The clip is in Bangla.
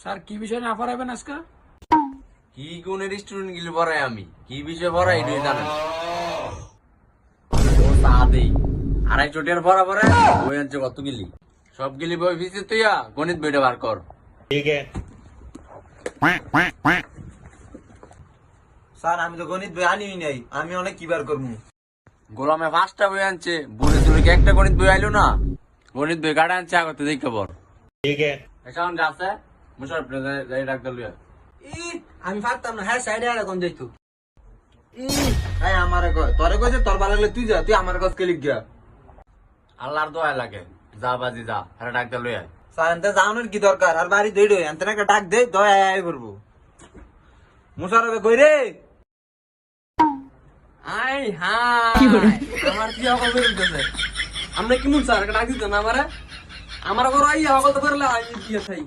স্যার কি বিষয় না পড়াবেন আজকে? কি গুণের স্টুডেন্ট গুলি পড়াই আমি, কি বিষয় পড়াই এটাই জানেন। ও তা দেই 250 টাকার পড়া পড়ে বই আনছে কত গিলি, সব গিলি বই ফিসে তুইয়া গণিত বইটা বার কর। স্যার আমি তো গণিত বই আনিই নাই, আমি অনেক কিবার করবো। গোলামে 5টা বই আনছে, বুড়ে তুলে কি একটা গণিত বই আইলো না? গণিত বই কাটা আনছে আগতে দেখতে পর। এখন যাচ্ছে মুশারফ যাই ডাক্তার লইয়া। আমি পারতাম না, হ্যাঁ সাইডে আর এখন যাইতো। আমার তোরে কইছে তোর ভালো লাগলে তুই যা, তুই আমার কাছে লিখ গিয়া। আল্লাহর দোয়া লাগে, যা বাজি যা, আরে ডাক্তার লইয়া। স্যার এনতে যাওয়ানোর কি দরকার, আর বাড়ি দইড এনতে একটা ডাক দে, দয়া আয় করবো। মুশারফে কই রে? আই হাই আমার কি অকল বেরোতেছে। আমরা কি মুন স্যার একটা ডাক দিতেন আমারে, আমার ঘর আইয়া অকল তো পারলে আই দিয়ে থাই।